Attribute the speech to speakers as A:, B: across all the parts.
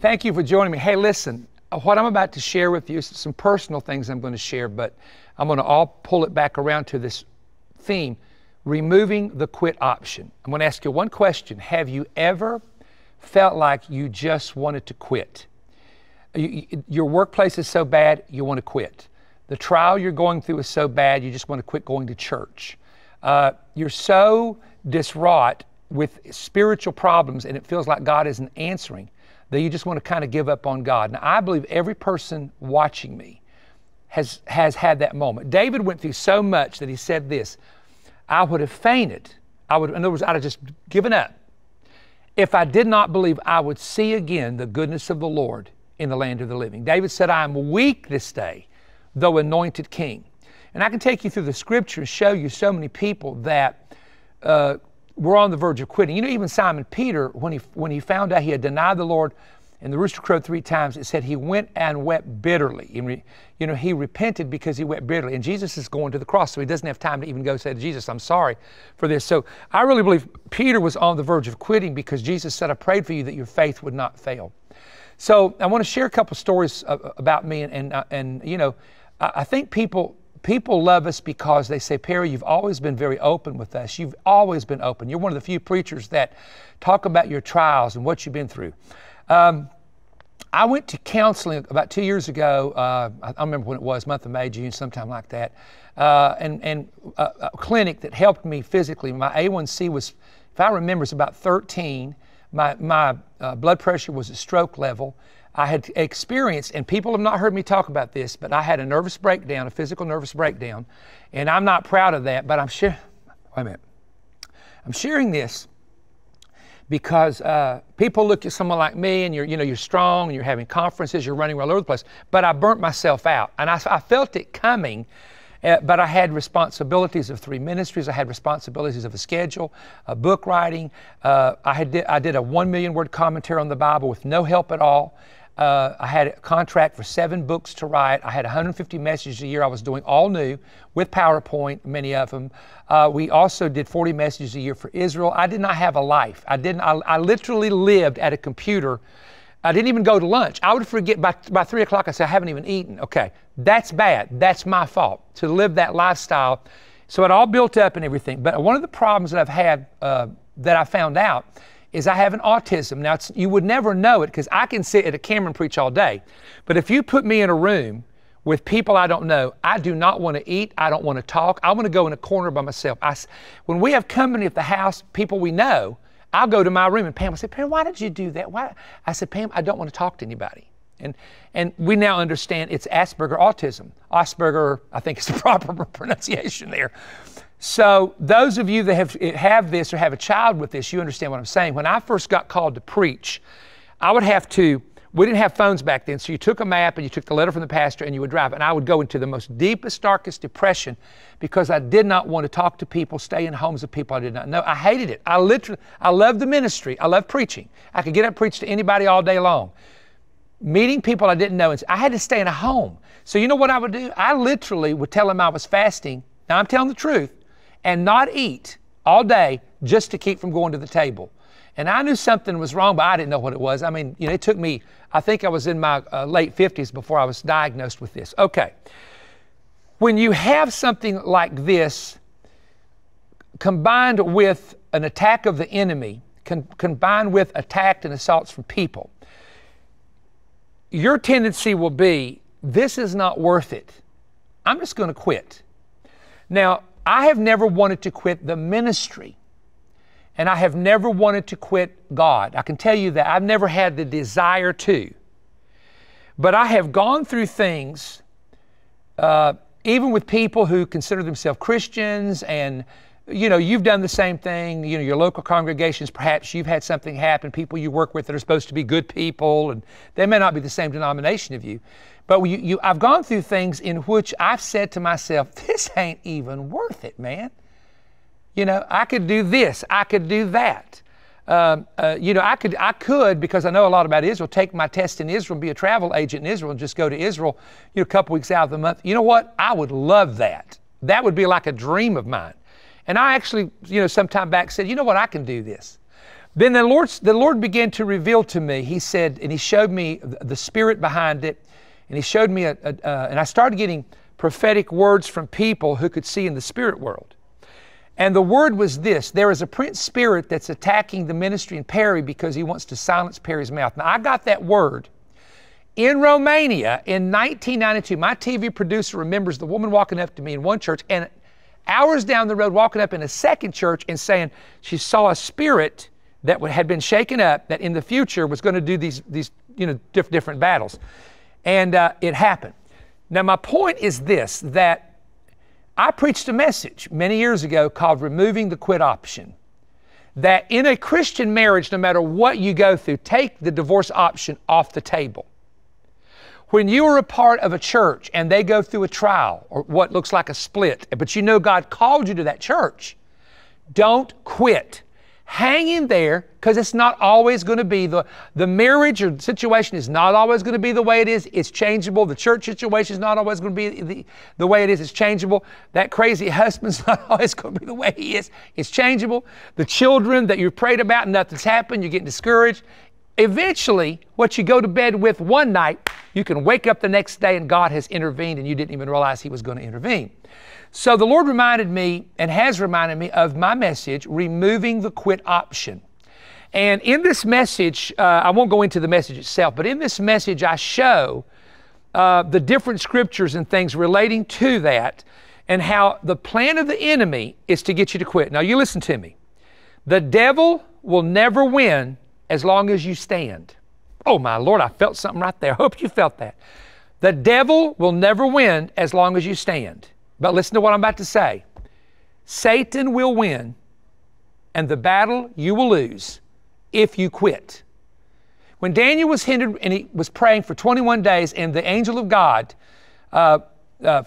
A: Thank you for joining me. Hey, listen, what I'm about to share with you is some personal things I'm going to share, but I'm going to all pull it back around to this theme, removing the quit option. I'm going to ask you one question. Have you ever felt like you just wanted to quit? Your workplace is so bad, you want to quit. The trial you're going through is so bad, you just want to quit going to church. You're so distraught with spiritual problems and it feels like God isn't answering that you just want to kind of give up on God. Now, I believe every person watching me has had that moment. David went through so much that he said this, I would have fainted. In other words, I'd have just given up if I did not believe I would see again the goodness of the Lord in the land of the living. David said, I am weak this day, though anointed king. And I can take you through the scripture and show you so many people that were on the verge of quitting. You know, even Simon Peter, when he found out he had denied the Lord and the rooster crowed 3 times, it said he went and wept bitterly. He repented because he wept bitterly. And Jesus is going to the cross, so he doesn't have time to even go say to Jesus, I'm sorry for this. So I really believe Peter was on the verge of quitting because Jesus said, I prayed for you that your faith would not fail. So I want to share a couple stories about me. I think people love us because they say, Perry, you've always been very open with us. You've always been open. You're one of the few preachers that talk about your trials and what you've been through. I went to counseling about 2 years ago. I don't remember when it was, month of May, June, sometime like that. And a clinic that helped me physically. My A1C was, if I remember, it's about 13. My blood pressure was at stroke level. I had experienced, and people have not heard me talk about this, but I had a nervous breakdown, a physical nervous breakdown, and I'm not proud of that, but I'm sharing this because people look at someone like me and you're strong and you're having conferences, you're running all over the place, but I burnt myself out, and I felt it coming. But I had responsibilities of 3 ministries. I had responsibilities of a schedule, book writing. I did a 1 million word commentary on the Bible with no help at all. I had a contract for 7 books to write. I had 150 messages a year I was doing all new with PowerPoint, many of them. We also did 40 messages a year for Israel. I did not have a life. I literally lived at a computer. I didn't even go to lunch. I would forget by 3 o'clock, I said, I haven't even eaten. Okay, that's bad. That's my fault to live that lifestyle. So it all built up and everything. But one of the problems that I've had that I found out is I have an autism. Now, you would never know it because I can sit at a camera and preach all day. But if you put me in a room with people I don't know, I do not want to eat. I don't want to talk. I want to go in a corner by myself. When we have company at the house, people we know, I'll go to my room and Pam will say, Pam, why did you do that? Why? I said, Pam, I don't want to talk to anybody. And we now understand it's Asperger autism. Asperger, I think is the proper pronunciation there. So those of you that have this or have a child with this, you understand what I'm saying. When I first got called to preach, we didn't have phones back then, so you took a map and you took the letter from the pastor and you would drive. And I would go into the most deepest, darkest depression because I did not want to talk to people, stay in homes of people I did not know. I hated it. I loved the ministry. I loved preaching. I could get up and preach to anybody all day long. Meeting people I didn't know. I had to stay in a home. So you know what I would do? I literally would tell them I was fasting. Now I'm telling the truth. And not eat all day just to keep from going to the table. And I knew something was wrong, but I didn't know what it was. I mean, it took me, I think I was in my late 50s before I was diagnosed with this. Okay. When you have something like this, combined with an attack of the enemy, combined with attack and assaults from people, your tendency will be, this is not worth it. I'm just going to quit. Now, I have never wanted to quit the ministry. And I have never wanted to quit God. I can tell you that. I've never had the desire to. But I have gone through things, even with people who consider themselves Christians, and you've done the same thing. Your local congregations, perhaps you've had something happen, people you work with that are supposed to be good people, and they may not be the same denomination of you. But I've gone through things in which I've said to myself, this ain't even worth it, man. I could do this, I could do that. I could, because I know a lot about Israel, take my test in Israel and be a travel agent in Israel and just go to Israel, a couple weeks out of the month. You know what? I would love that. That would be like a dream of mine. And I actually, some time back said, you know what? I can do this. Then the Lord began to reveal to me. He said, and He showed me the spirit behind it, and He showed me, and I started getting prophetic words from people who could see in the spirit world. And the word was this: there is a prince spirit that's attacking the ministry in Perry because he wants to silence Perry's mouth. Now, I got that word in Romania in 1992. My TV producer remembers the woman walking up to me in one church, and hours down the road walking up in a second church and saying she saw a spirit that had been shaken up that in the future was going to do these different battles. And it happened. Now, my point is this, that I preached a message many years ago called Removing the Quit Option. That in a Christian marriage, no matter what you go through, take the divorce option off the table. When you are a part of a church and they go through a trial or what looks like a split, but you know God called you to that church, don't quit. Hang in there, because it's not always going to be the marriage or situation is not always going to be the way it is. It's changeable. The church situation is not always going to be the way it is. It's changeable. That crazy husband's not always going to be the way he is. It's changeable. The children that you prayed about and nothing's happened, you're getting discouraged. Eventually, what you go to bed with one night, you can wake up the next day and God has intervened and you didn't even realize He was going to intervene. So the Lord reminded me and has reminded me of my message, Removing the Quit Option. And in this message, I won't go into the message itself, but in this message I show the different scriptures and things relating to that and how the plan of the enemy is to get you to quit. Now you listen to me. The devil will never win as long as you stand. Oh my Lord, I felt something right there. I hope you felt that. The devil will never win as long as you stand. But listen to what I'm about to say. Satan will win, and the battle you will lose if you quit. When Daniel was hindered and he was praying for 21 days, and the angel of God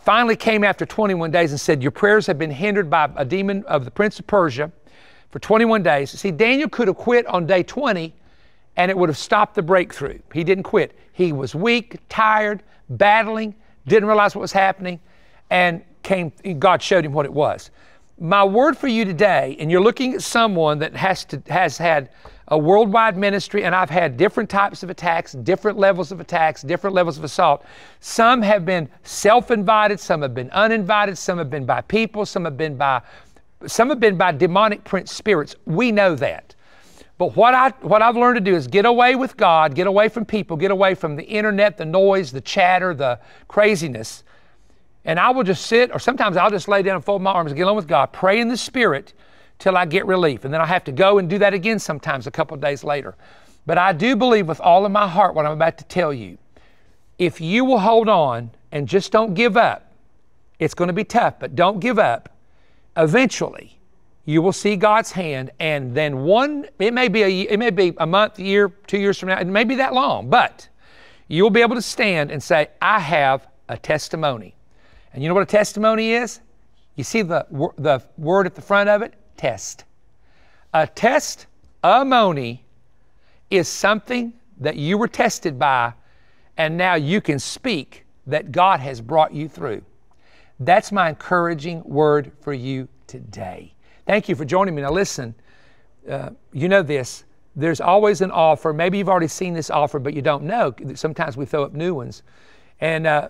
A: finally came after 21 days and said, your prayers have been hindered by a demon of the prince of Persia for 21 days. See, Daniel could have quit on day 20 and it would have stopped the breakthrough. He didn't quit. He was weak, tired, battling, didn't realize what was happening, and God showed him what it was. My word for you today, and you're looking at someone that has had a worldwide ministry, and I've had different types of attacks, different levels of attacks, different levels of assault. Some have been self-invited, some have been uninvited, some have been by people, some have been by demonic prince spirits. We know that. But what I've learned to do is get away with God, get away from people, get away from the internet, the noise, the chatter, the craziness. And I will just sit, or sometimes I'll just lay down and fold my arms and get along with God, pray in the Spirit till I get relief. And then I have to go and do that again sometimes a couple of days later. But I do believe with all of my heart what I'm about to tell you. If you will hold on and just don't give up, it's going to be tough, but don't give up. Eventually, you will see God's hand, and then it may be a month, a year, 2 years from now, it may be that long, but you will be able to stand and say, I have a testimony. And you know what a testimony is? You see the word at the front of it? Test. A testimony is something that you were tested by, and now you can speak that God has brought you through. That's my encouraging word for you today. Thank you for joining me. Now listen, you know this. There's always an offer. Maybe you've already seen this offer, but you don't know. Sometimes we throw up new ones. And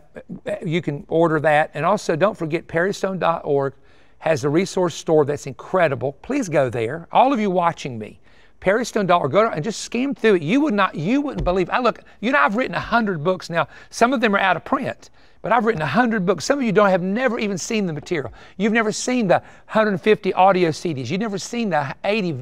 A: you can order that. And also, don't forget, perrystone.org has a resource store that's incredible. Please go there. All of you watching me, perrystone.org, go and just skim through it. You wouldn't believe. I've written 100 books now. Some of them are out of print, but I've written 100 books. Some of you have never even seen the material. You've never seen the 150 audio CDs. You've never seen the 80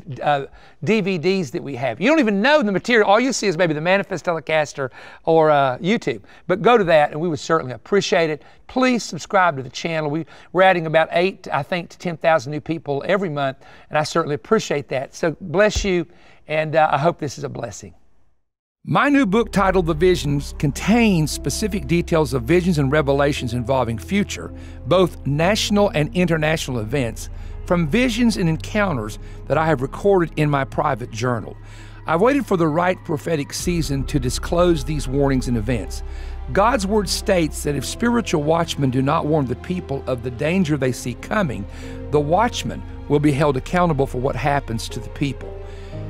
A: DVDs that we have. You don't even know the material. All you see is maybe the Manifest Telecaster or YouTube. But go to that, and we would certainly appreciate it. Please subscribe to the channel. We're adding about 8, I think, to 10,000 new people every month, and I certainly appreciate that. So bless you, and I hope this is a blessing. My new book titled The Visions contains specific details of visions and revelations involving future, both national and international events, from visions and encounters that I have recorded in my private journal. I've waited for the right prophetic season to disclose these warnings and events. God's word states that if spiritual watchmen do not warn the people of the danger they see coming, the watchmen will be held accountable for what happens to the people.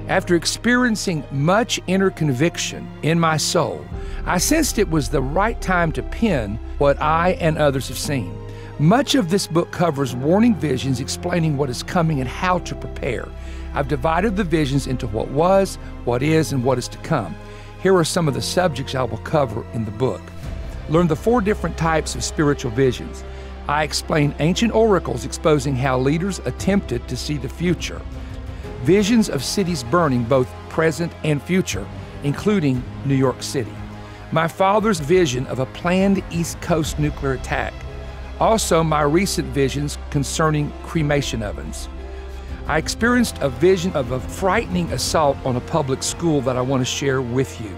A: After experiencing much inner conviction in my soul, I sensed it was the right time to pen what I and others have seen. Much of this book covers warning visions explaining what is coming and how to prepare. I've divided the visions into what was, what is, and what is to come. Here are some of the subjects I will cover in the book. Learn the 4 different types of spiritual visions. I explain ancient oracles exposing how leaders attempted to see the future. Visions of cities burning, both present and future, including New York City. My father's vision of a planned East Coast nuclear attack. Also, my recent visions concerning cremation ovens. I experienced a vision of a frightening assault on a public school that I want to share with you.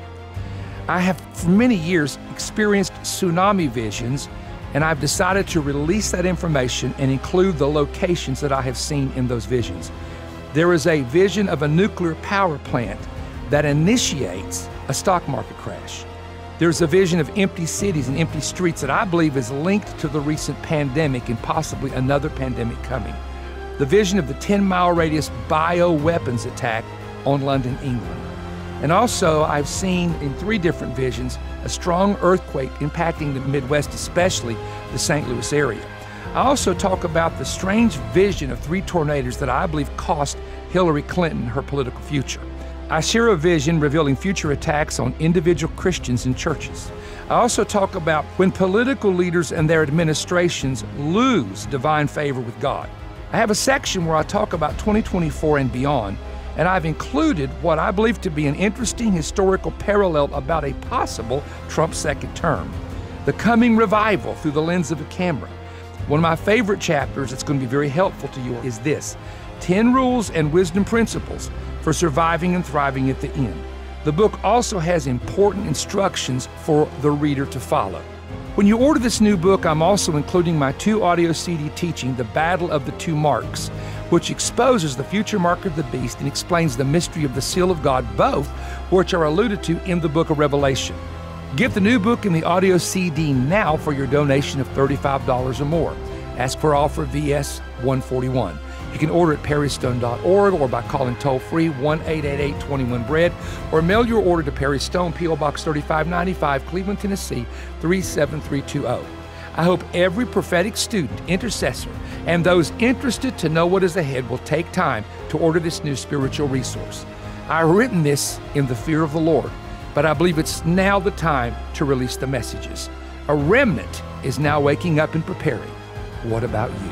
A: I have for many years experienced tsunami visions, and I've decided to release that information and include the locations that I have seen in those visions. There is a vision of a nuclear power plant that initiates a stock market crash. There's a vision of empty cities and empty streets that I believe is linked to the recent pandemic and possibly another pandemic coming. The vision of the 10-mile radius bioweapons attack on London, England. And also, I've seen in 3 different visions a strong earthquake impacting the Midwest, especially the St. Louis area. I also talk about the strange vision of 3 tornadoes that I believe cost Hillary Clinton her political future. I share a vision revealing future attacks on individual Christians and churches. I also talk about when political leaders and their administrations lose divine favor with God. I have a section where I talk about 2024 and beyond, and I've included what I believe to be an interesting historical parallel about a possible Trump second term. The coming revival through the lens of a camera. One of my favorite chapters that's going to be very helpful to you is this: 10 rules and wisdom principles for surviving and thriving at the end. The book also has important instructions for the reader to follow. When you order this new book, I'm also including my 2 audio CD teaching, The Battle of the 2 Marks, which exposes the future mark of the beast and explains the mystery of the seal of God, both which are alluded to in the book of Revelation. Get the new book and the audio CD now for your donation of $35 or more. Ask for offer VS 141. You can order at perrystone.org or by calling toll-free 1-888-21-BREAD or mail your order to Perry Stone, P.O. Box 3595, Cleveland, Tennessee 37320. I hope every prophetic student, intercessor, and those interested to know what is ahead will take time to order this new spiritual resource. I've written this in the fear of the Lord, but I believe it's now the time to release the messages. A remnant is now waking up and preparing. What about you?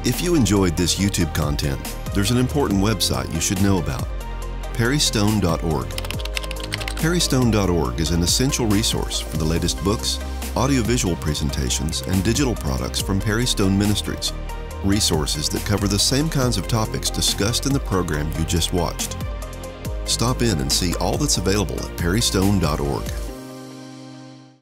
B: If you enjoyed this YouTube content, there's an important website you should know about: perrystone.org. Perrystone.org is an essential resource for the latest books, audiovisual presentations, and digital products from Perry Stone Ministries. Resources that cover the same kinds of topics discussed in the program you just watched. Stop in and see all that's available at perrystone.org.